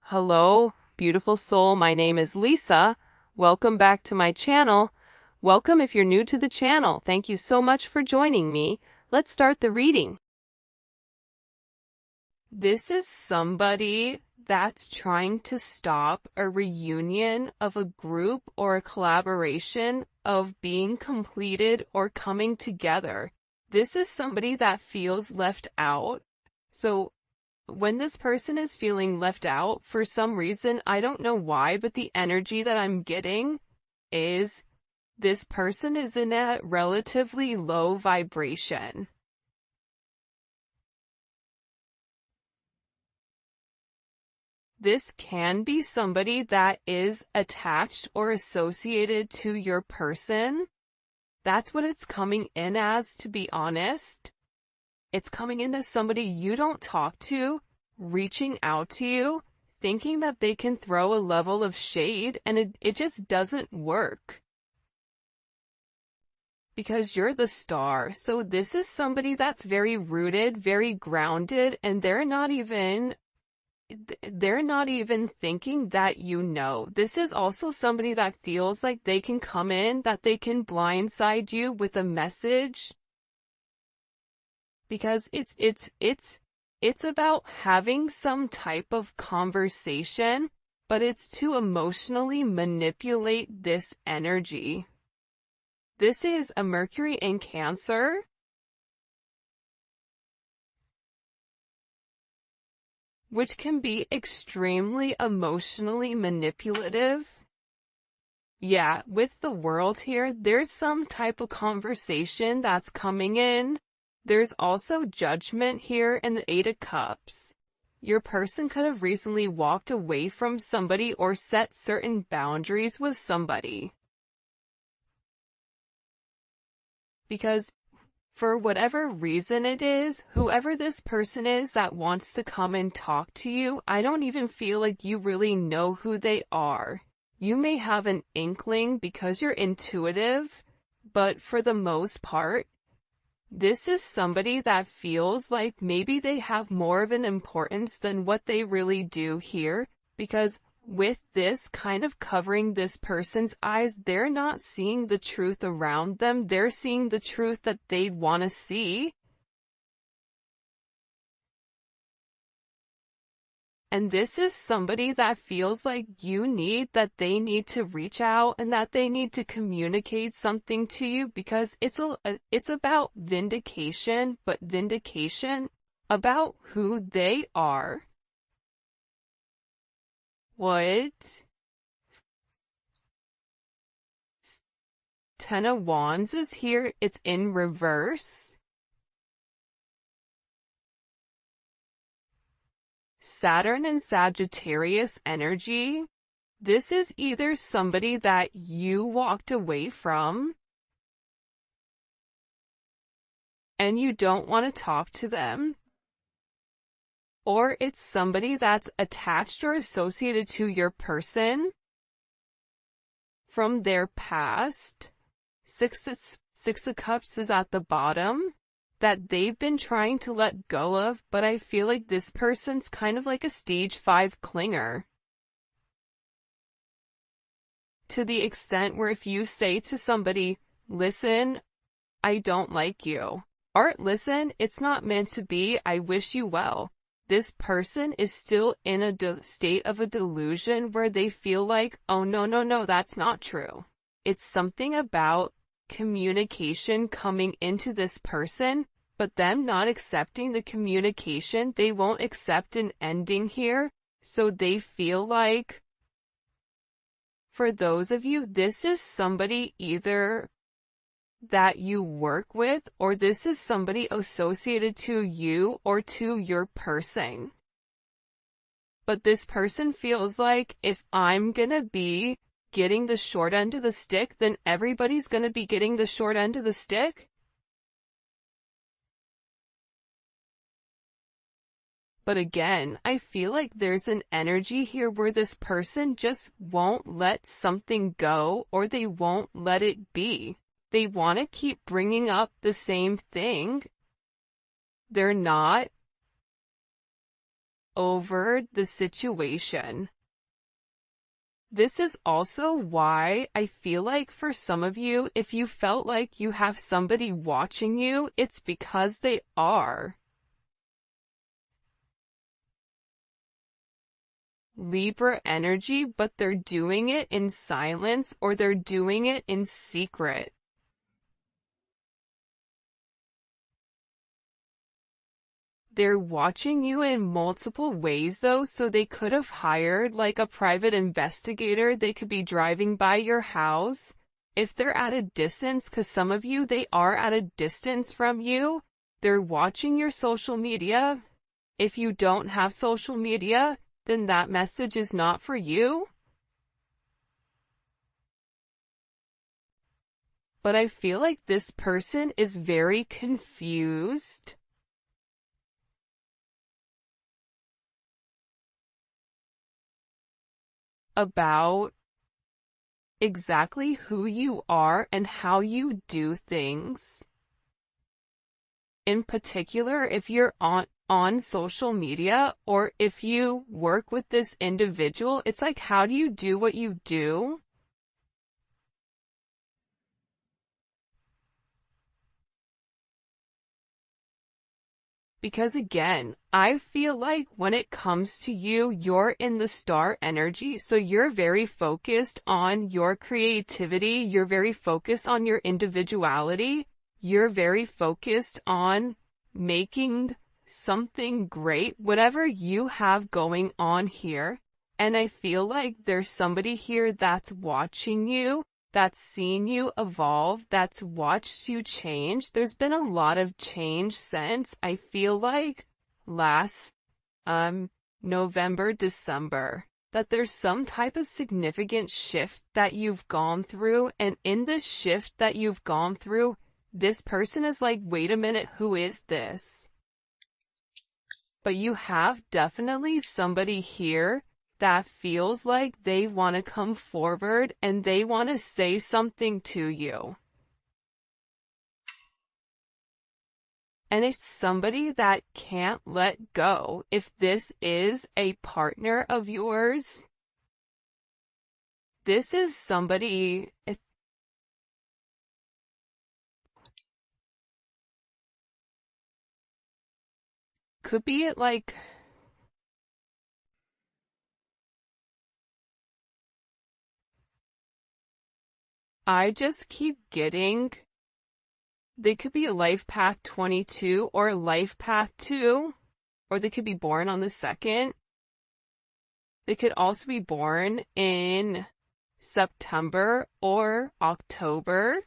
Hello, beautiful soul. My name is Lisa. Welcome back to my channel. Welcome if you're new to the channel. Thank you so much for joining me. Let's start the reading. This is somebody that's trying to stop a reunion of a group or a collaboration of being completed or coming together. This is somebody that feels left out. So when this person is feeling left out, for some reason, I don't know why, but the energy that I'm getting is this person is in a relatively low vibration. This can be somebody that is attached or associated to your person. That's what it's coming in as, to be honest. It's coming in as somebody you don't talk to, reaching out to you, thinking that they can throw a level of shade, and it just doesn't work. Because you're the star. So this is somebody that's very rooted, very grounded, and they're not even thinking that you know. This is also somebody that feels like they can come in, that they can blindside you with a message. Because it's about having some type of conversation, but it's to emotionally manipulate this energy. This is a Mercury in Cancer. Which can be extremely emotionally manipulative. Yeah, with the world here, there's some type of conversation that's coming in. There's also judgment here in the Eight of Cups. Your person could have recently walked away from somebody or set certain boundaries with somebody. Because for whatever reason it is, whoever this person is that wants to come and talk to you, I don't even feel like you really know who they are. You may have an inkling because you're intuitive, but for the most part, this is somebody that feels like maybe they have more of an importance than what they really do here, because with this kind of covering this person's eyes, they're not seeing the truth around them. They're seeing the truth that they want to see. And this is somebody that feels like that they need to reach out and that they need to communicate something to you, because it's about vindication, but vindication about who they are. What? Ten of Wands is here. It's in reverse. Saturn and Sagittarius energy. This is either somebody that you walked away from and you don't want to talk to them, or it's somebody that's attached or associated to your person from their past. Six of Cups is at the bottom, that they've been trying to let go of, but I feel like this person's kind of like a stage 5 clinger. To the extent where if you say to somebody, listen, I don't like you, or listen, it's not meant to be, I wish you well, this person is still in a state of a delusion where they feel like, oh no, that's not true. It's something about communication coming into this person, but them not accepting the communication. They won't accept an ending here, so they feel like, for those of you, this is somebody either that you work with, or this is somebody associated to you or to your person. But this person feels like, if I'm gonna be getting the short end of the stick, then everybody's gonna be getting the short end of the stick. But again, I feel like there's an energy here where this person just won't let something go, or they won't let it be. They want to keep bringing up the same thing. They're not over the situation. This is also why I feel like for some of you, if you felt like you have somebody watching you, it's because they are. Libra energy, but they're doing it in silence or they're doing it in secret. They're watching you in multiple ways though, so they could have hired like a private investigator. They could be driving by your house. If they're at a distance, because some of you, they are at a distance from you, they're watching your social media. If you don't have social media, then that message is not for you. But I feel like this person is very confused about exactly who you are and how you do things. In particular, if you're on social media or if you work with this individual, it's like, how do you do what you do? Because again, I feel like when it comes to you, you're in the star energy, so you're very focused on your creativity, you're very focused on your individuality, you're very focused on making something great, whatever you have going on here. And I feel like there's somebody here that's watching you, that's seen you evolve, that's watched you change. There's been a lot of change since, I feel like, last November, December, that there's some type of significant shift that you've gone through, and in this shift that you've gone through, this person is like, wait a minute, who is this? But you have definitely somebody here that feels like they want to come forward and they want to say something to you. And it's somebody that can't let go. If this is a partner of yours, this is somebody, it could be like, I just keep getting, they could be a life path 22 or life path 2, or they could be born on the 2nd. They could also be born in September or October.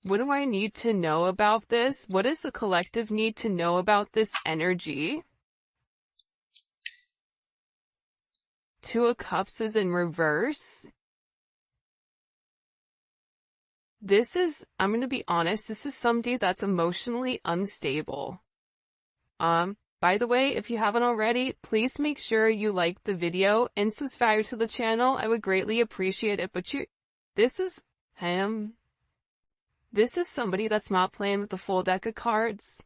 What do I need to know about this? What does the collective need to know about this energy? Two of Cups is in reverse. This is, I'm going to be honest, this is somebody that's emotionally unstable. By the way, if you haven't already, please make sure you like the video and subscribe to the channel. I would greatly appreciate it. But this is him. This is somebody that's not playing with the full deck of cards.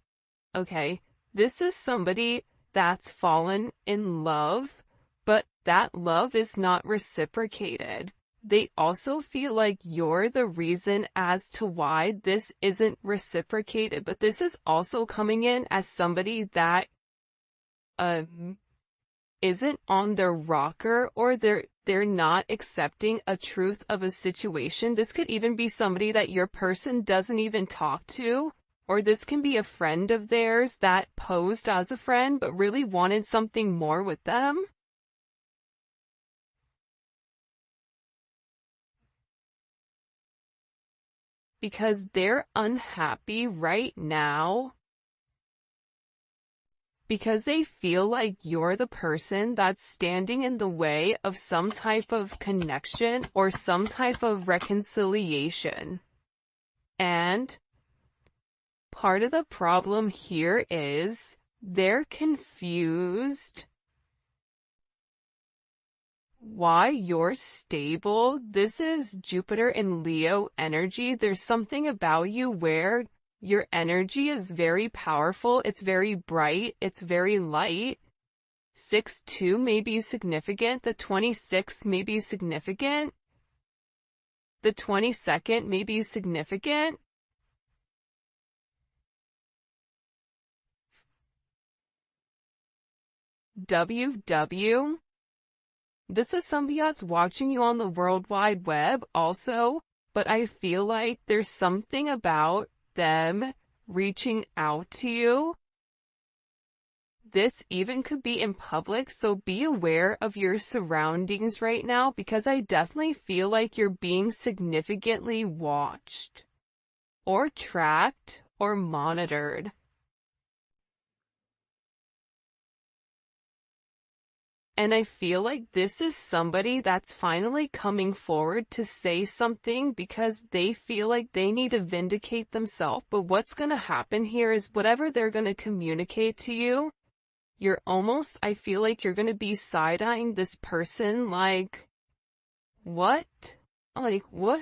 Okay. This is somebody that's fallen in love, but that love is not reciprocated. They also feel like you're the reason as to why this isn't reciprocated, but this is also coming in as somebody that isn't on their rocker, or they're not accepting a truth of a situation. This could even be somebody that your person doesn't even talk to, or this can be a friend of theirs that posed as a friend but really wanted something more with them. Because they're unhappy right now because they feel like you're the person that's standing in the way of some type of connection or some type of reconciliation. And part of the problem here is they're confused why you're stable. This is Jupiter in Leo energy. There's something about you where Your energy is very powerful. It's very bright. It's very light. 6-2 may be significant. The 26 may be significant. The 22nd may be significant. WW. This is somebody that's watching you on the World Wide Web also, but I feel like there's something about them reaching out to you. This even could be in public, so be aware of your surroundings right now, because I definitely feel like you're being significantly watched, or tracked, or monitored. And I feel like this is somebody that's finally coming forward to say something because they feel like they need to vindicate themselves. But what's going to happen here is whatever they're going to communicate to you, I feel like you're going to be side-eyeing this person like, what? Like, what?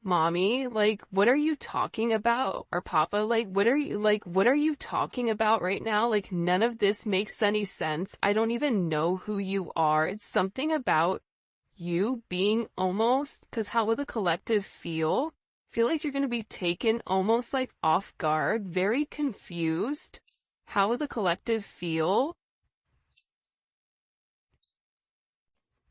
Mommy, like, what are you talking about? Or Papa, like, what are you talking about right now? Like, none of this makes any sense. I don't even know who you are. It's something about you being almost, because how will the collective feel? Feel like you're going to be taken almost like off guard, very confused. How will the collective feel?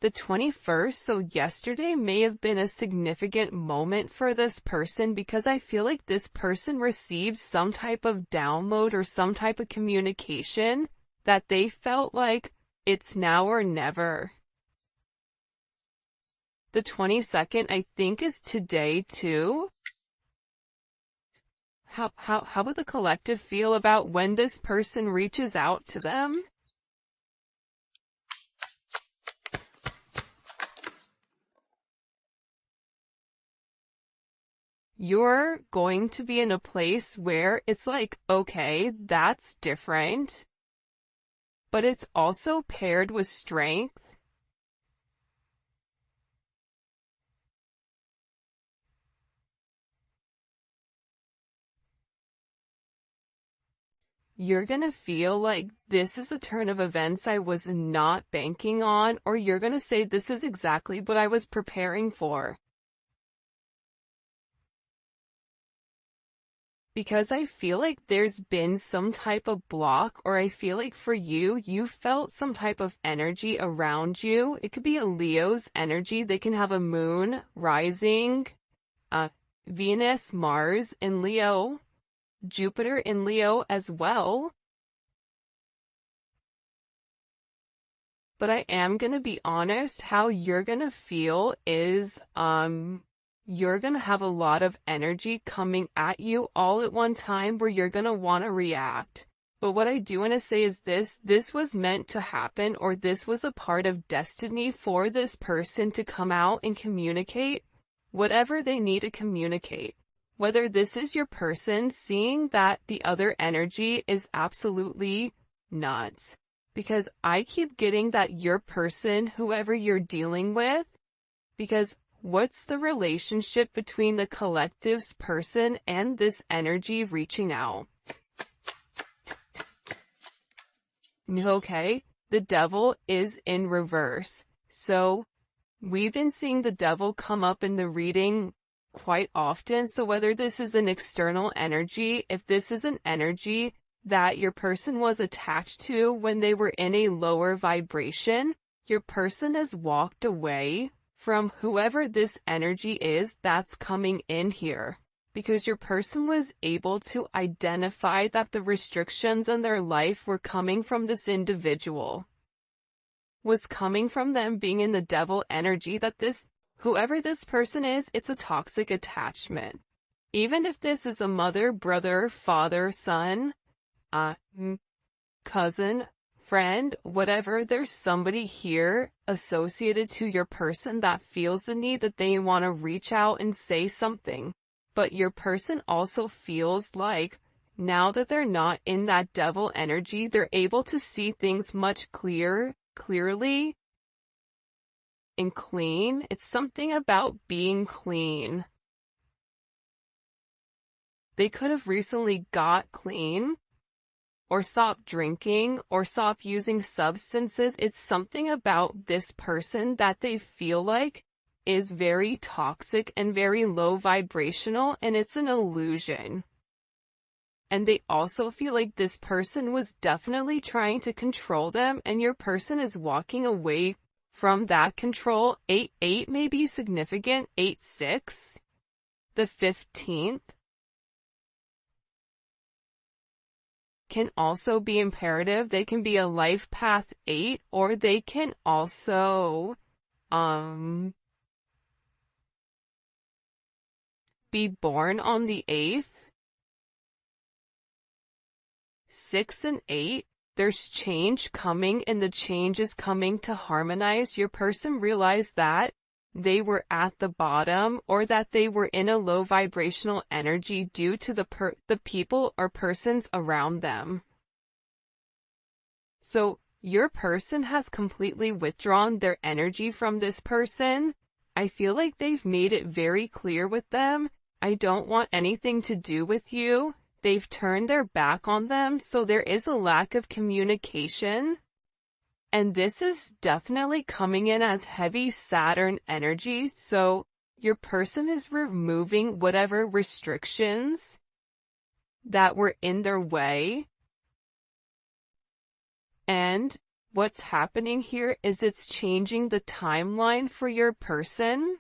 The 21st, so yesterday may have been a significant moment for this person because I feel like this person received some type of download or some type of communication that they felt like it's now or never. The 22nd, I think, is today too. How would the collective feel about when this person reaches out to them? You're going to be in a place where it's like, okay, that's different, but it's also paired with strength. You're gonna feel like this is a turn of events I was not banking on, or you're gonna say this is exactly what I was preparing for. Because I feel like there's been some type of block, or I feel like for you, you felt some type of energy around you. It could be a Leo's energy. They can have a moon, rising, Venus, Mars in Leo, Jupiter in Leo as well. But I am going to be honest, how you're going to feel is, you're going to have a lot of energy coming at you all at one time where you're going to want to react. But what I do want to say is this was meant to happen, or this was a part of destiny for this person to come out and communicate whatever they need to communicate. Whether this is your person seeing that the other energy is absolutely nuts. Because I keep getting that your person, whoever you're dealing with, because what's the relationship between the collective's person and this energy reaching out? Okay, the devil is in reverse. So we've been seeing the devil come up in the reading quite often. So whether this is an external energy, if this is an energy that your person was attached to when they were in a lower vibration, your person has walked away from whoever this energy is that's coming in here, because your person was able to identify that the restrictions in their life were coming from this individual, was coming from them being in the devil energy, that whoever this person is, it's a toxic attachment. Even if this is a mother, brother, father, son, cousin, friend, whatever, there's somebody here associated to your person that feels the need that they want to reach out and say something. But your person also feels like now that they're not in that devil energy, they're able to see things much clearly and clean. It's something about being clean. They could have recently got clean, or stopped drinking, or stopped using substances. It's something about this person that they feel like is very toxic and very low vibrational, and it's an illusion. And they also feel like this person was definitely trying to control them, and your person is walking away from that control. 8-8 may be significant. 8-6, the 15th, can also be imperative. They can be a life path 8, or they can also be born on the 8th. 6 and 8, there's change coming, and the change is coming to harmonize. Your person realized that they were at the bottom, or that they were in a low vibrational energy due to the people or persons around them. So your person has completely withdrawn their energy from this person. I feel like they've made it very clear with them, I don't want anything to do with you. They've turned their back on them, so there is a lack of communication. And this is definitely coming in as heavy Saturn energy, so your person is removing whatever restrictions that were in their way. And what's happening here is it's changing the timeline for your person.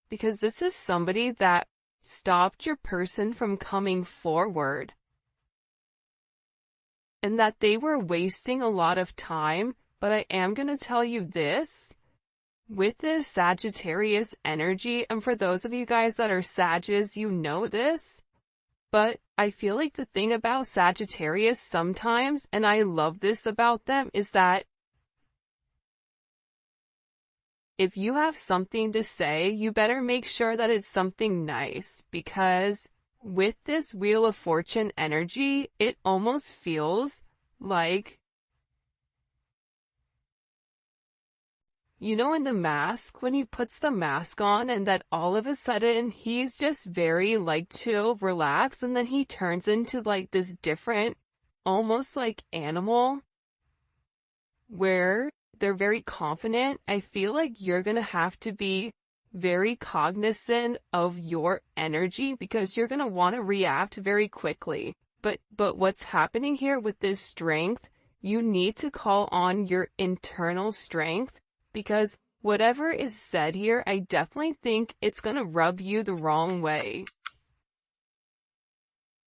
Because this is somebody that stopped your person from coming forward. And that they were wasting a lot of time, but I am going to tell you this. With this Sagittarius energy, and for those of you guys that are Sagittarius, you know this, but I feel like the thing about Sagittarius sometimes, and I love this about them, is that if you have something to say, you better make sure that it's something nice, because with this Wheel of Fortune energy, it almost feels like, you know, in The Mask, when he puts the mask on and that all of a sudden he's just very like chill, relaxed, and then he turns into like this different, almost like animal, where they're very confident. I feel like you're gonna have to be very cognizant of your energy, because you're going to want to react very quickly. But what's happening here with this strength, you need to call on your internal strength, because whatever is said here, I definitely think it's going to rub you the wrong way.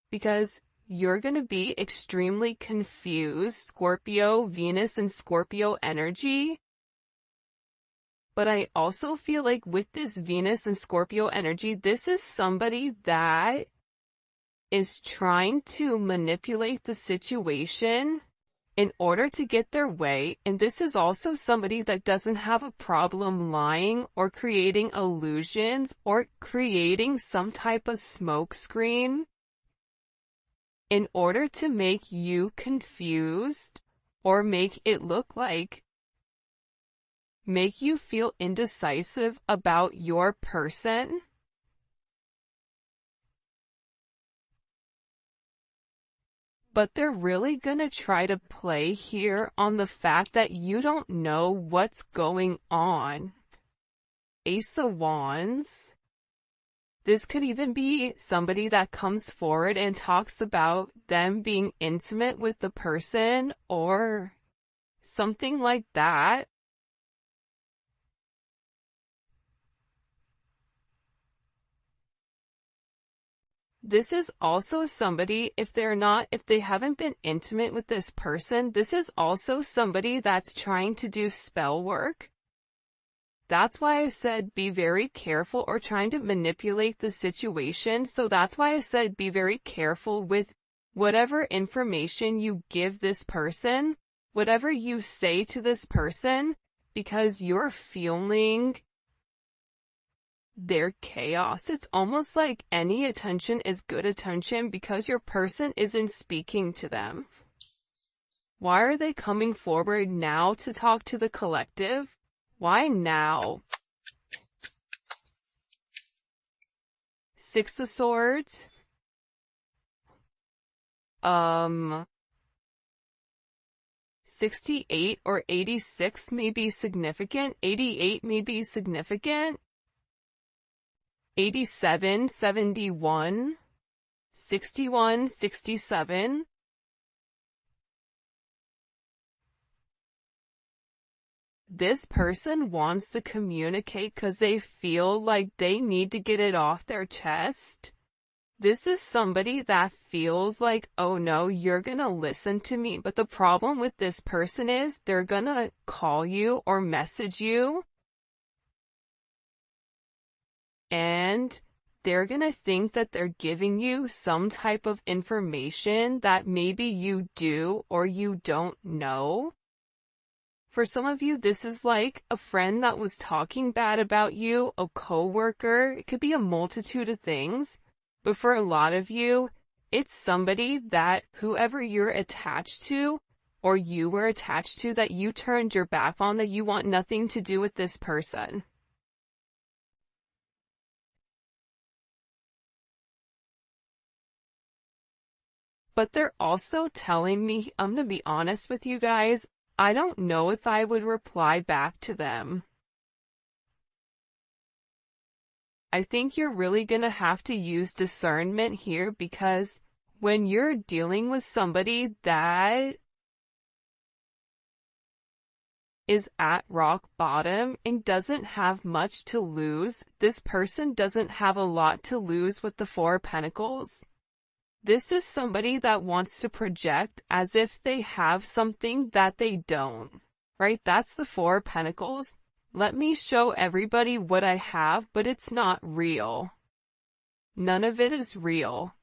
Because you're going to be extremely confused, Scorpio, Venus and Scorpio energy. But I also feel like with this Venus and Scorpio energy, this is somebody that is trying to manipulate the situation in order to get their way. And this is also somebody that doesn't have a problem lying or creating illusions or creating some type of smokescreen in order to make you confused or make it look like, make you feel indecisive about your person. But they're really gonna try to play here on the fact that you don't know what's going on. Ace of Wands. This could even be somebody that comes forward and talks about them being intimate with the person or something like that. This is also somebody, if they haven't been intimate with this person, this is also somebody that's trying to do spell work. That's why I said be very careful, or trying to manipulate the situation. So that's why I said be very careful with whatever information you give this person, whatever you say to this person, because you're feeling their chaos. It's almost like any attention is good attention because your person isn't speaking to them. Why are they coming forward now to talk to the collective? Why now? Six of Swords. 68 or 86 may be significant. 88 may be significant. 87, 71, 61, 67. This person wants to communicate because they feel like they need to get it off their chest. This is somebody that feels like, oh no, you're gonna listen to me. But the problem with this person is they're gonna call you or message you, and they're gonna think that they're giving you some type of information that maybe you do or you don't know. For some of you, this is like a friend that was talking bad about you, a coworker. It could be a multitude of things. But for a lot of you, it's somebody that whoever you're attached to or you were attached to that you turned your back on, that you want nothing to do with this person. But they're also telling me, I'm gonna be honest with you guys, I don't know if I would reply back to them. I think you're really gonna have to use discernment here, because when you're dealing with somebody that is at rock bottom and doesn't have much to lose, this person doesn't have a lot to lose with the Four of Pentacles. This is somebody that wants to project as if they have something that they don't, right? That's the Four of Pentacles. Let me show everybody what I have, but it's not real. None of it is real.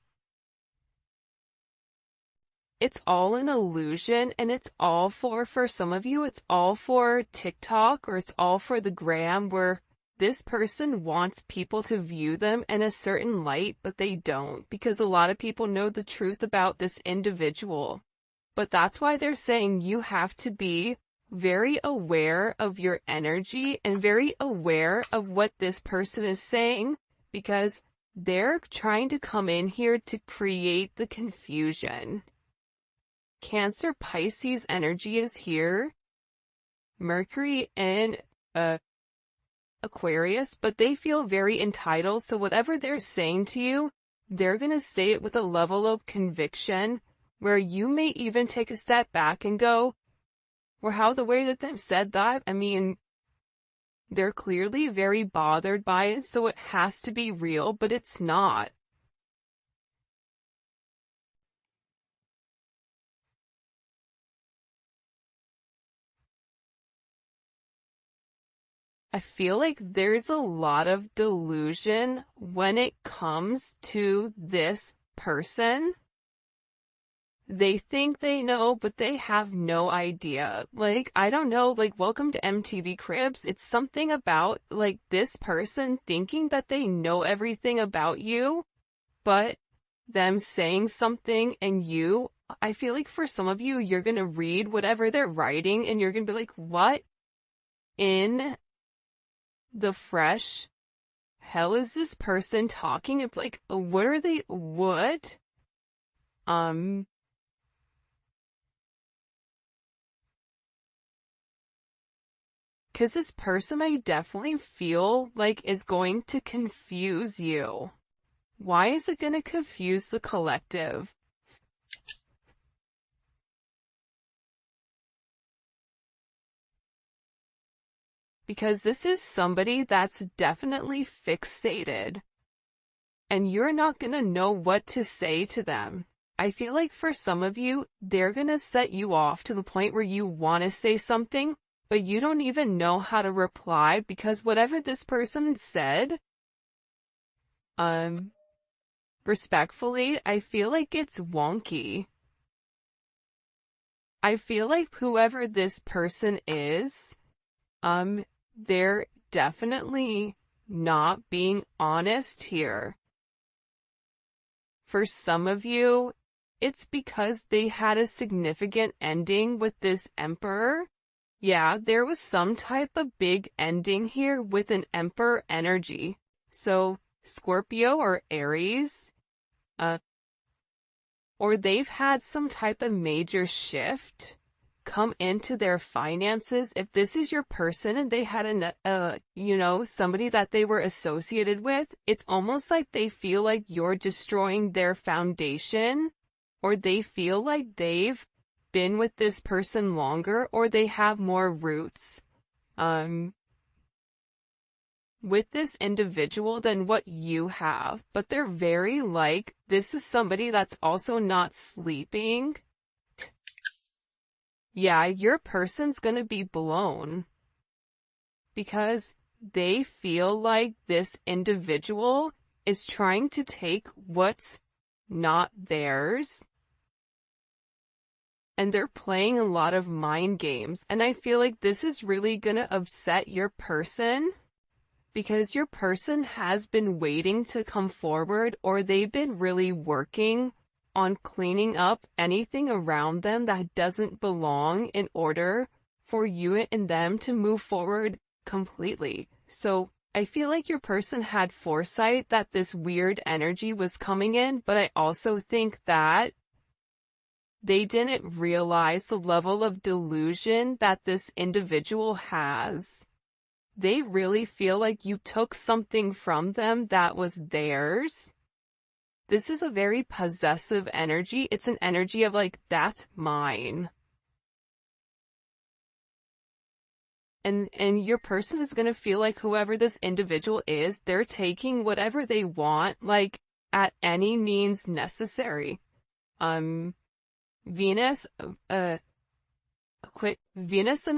It's all an illusion, and it's all for some of you, it's all for TikTok, or it's all for the gram, where this person wants people to view them in a certain light, but they don't, because a lot of people know the truth about this individual. But that's why they're saying you have to be very aware of your energy and very aware of what this person is saying, because they're trying to come in here to create the confusion. Cancer, Pisces energy is here. Mercury and Aquarius, but they feel very entitled, so whatever they're saying to you, they're gonna say it with a level of conviction, where you may even take a step back and go, well, how the way that they've said that, I mean, they're clearly very bothered by it, so it has to be real, but it's not. I feel like there's a lot of delusion when it comes to this person. They think they know, but they have no idea. Like, I don't know, like, welcome to MTV Cribs. It's something about, like, this person thinking that they know everything about you, but them saying something and you, I feel like for some of you, you're gonna read whatever they're writing and you're gonna be like, what in the fresh hell is this person talking? It's like, what are they, what? Because this person I definitely feel like is going to confuse you. Why is it going to confuse the collective? Because this is somebody that's definitely fixated, and you're not going to know what to say to them. I feel like for some of you, they're going to set you off to the point where you want to say something, but you don't even know how to reply, because whatever this person said, respectfully, I feel like it's wonky. I feel like whoever this person is, they're definitely not being honest here. For some of you, it's because they had a significant ending with this emperor. Yeah, there was some type of big ending here with an emperor energy. So Scorpio or Aries, or they've had some type of major shift come into their finances. If this is your person and they had somebody that they were associated with, it's almost like they feel like you're destroying their foundation, or they feel like they've been with this person longer, or they have more roots with this individual than what you have. But they're very like, this is somebody that's also not sleeping. Yeah, your person's gonna be blown because they feel like this individual is trying to take what's not theirs, and they're playing a lot of mind games. And I feel like this is really gonna upset your person, because your person has been waiting to come forward, or they've been really working on cleaning up anything around them that doesn't belong in order for you and them to move forward completely. So I feel like your person had foresight that this weird energy was coming in, but I also think that they didn't realize the level of delusion that this individual has. They really feel like you took something from them that was theirs. This is a very possessive energy. It's an energy of like, that's mine. And your person is going to feel like whoever this individual is, they're taking whatever they want, like, at any means necessary. Venus and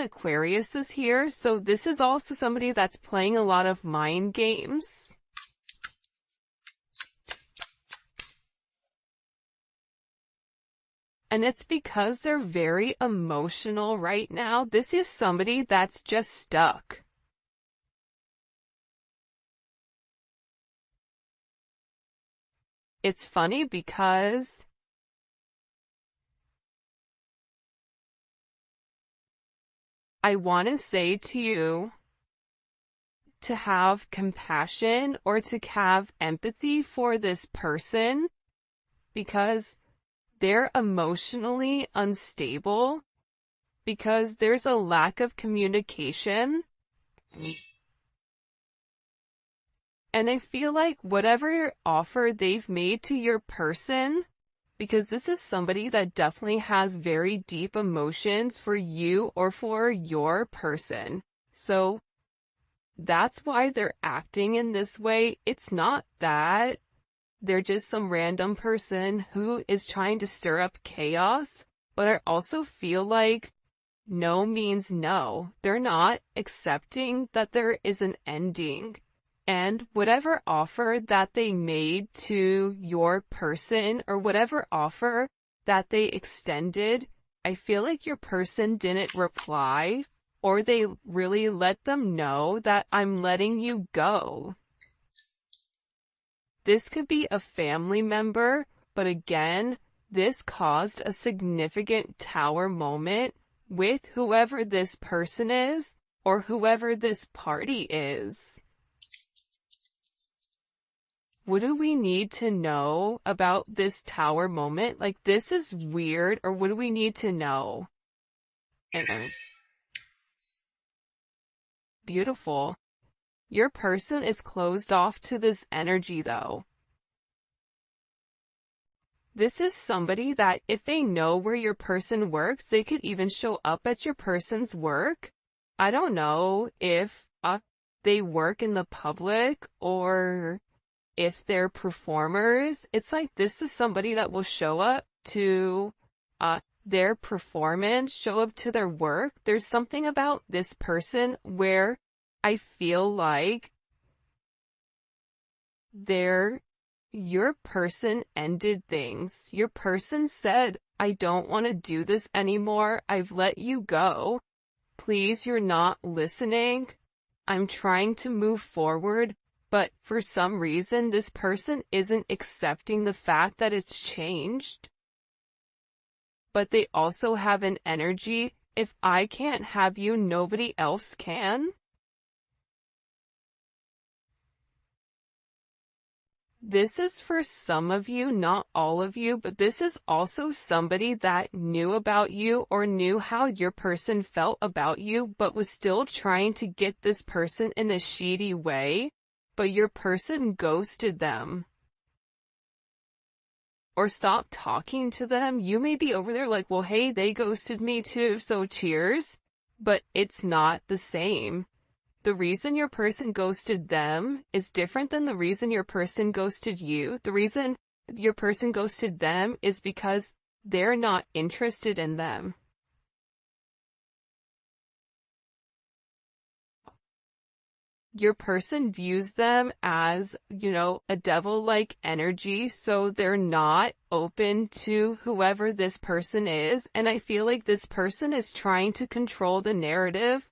Aquarius is here, so this is also somebody that's playing a lot of mind games. And it's because they're very emotional right now. This is somebody that's just stuck. It's funny because I want to say to you to have compassion or to have empathy for this person, because they're emotionally unstable, because there's a lack of communication. And I feel like whatever offer they've made to your person, because this is somebody that definitely has very deep emotions for you or for your person. So that's why they're acting in this way. It's not that they're just some random person who is trying to stir up chaos, but I also feel like no means no. They're not accepting that there is an ending. And whatever offer that they made to your person, or whatever offer that they extended, I feel like your person didn't reply, or they really let them know that I'm letting you go. This could be a family member, but again, this caused a significant tower moment with whoever this person is, or whoever this party is. What do we need to know about this tower moment? Like, this is weird, or what do we need to know? Beautiful. Your person is closed off to this energy, though. This is somebody that if they know where your person works, they could even show up at your person's work. I don't know if they work in the public or if they're performers. It's like this is somebody that will show up to their performance, show up to their work. There's something about this person where I feel like your person ended things. Your person said, I don't want to do this anymore. I've let you go. Please, you're not listening. I'm trying to move forward. But for some reason, this person isn't accepting the fact that it's changed. But they also have an energy, if I can't have you, nobody else can. This is for some of you, not all of you, but this is also somebody that knew about you or knew how your person felt about you, but was still trying to get this person in a shady way, but your person ghosted them. Or stopped talking to them. You may be over there like, well, hey, they ghosted me too, so cheers. But it's not the same. The reason your person ghosted them is different than the reason your person ghosted you. The reason your person ghosted them is because they're not interested in them. Your person views them as, a devil-like energy, so they're not open to whoever this person is, and I feel like this person is trying to control the narrative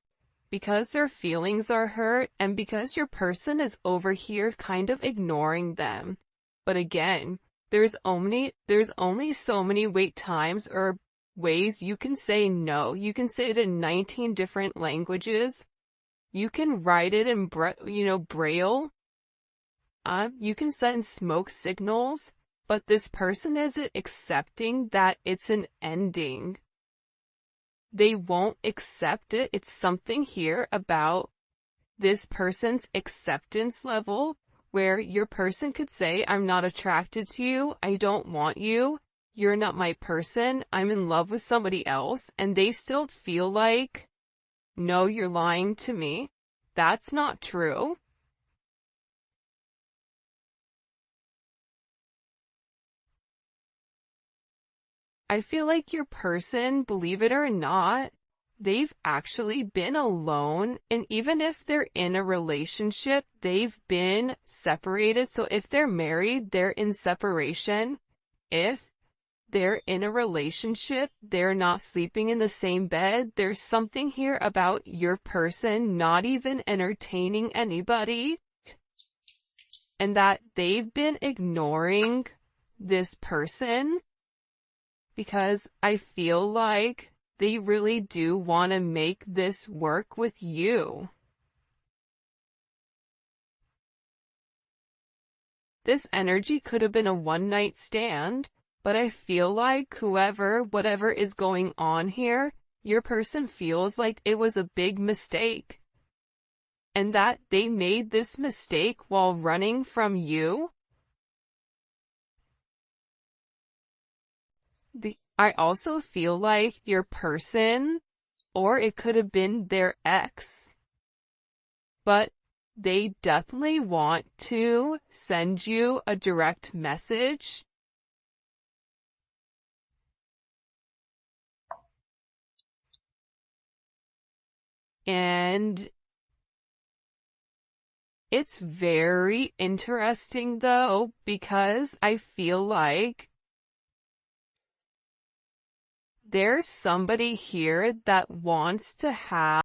because their feelings are hurt and because your person is over here kind of ignoring them. But again, there's only so many wait times or ways you can say no. You can say it in 19 different languages. You can write it in, Braille. You can send smoke signals, but this person isn't accepting that it's an ending. They won't accept it. It's something here about this person's acceptance level where your person could say, I'm not attracted to you. I don't want you. You're not my person. I'm in love with somebody else. And they still feel like, no, you're lying to me. That's not true. I feel like your person, believe it or not, they've actually been alone, and even if they're in a relationship, they've been separated. So if they're married, they're in separation. If they're in a relationship, they're not sleeping in the same bed. There's something here about your person not even entertaining anybody, and that they've been ignoring this person because I feel like they really do want to make this work with you. This energy could have been a one-night stand, but I feel like whatever is going on here, your person feels like it was a big mistake. And that they made this mistake while running from you. I also feel like your person, or it could have been their ex, but they definitely want to send you a direct message. And it's very interesting though, because I feel like there's somebody here that wants to have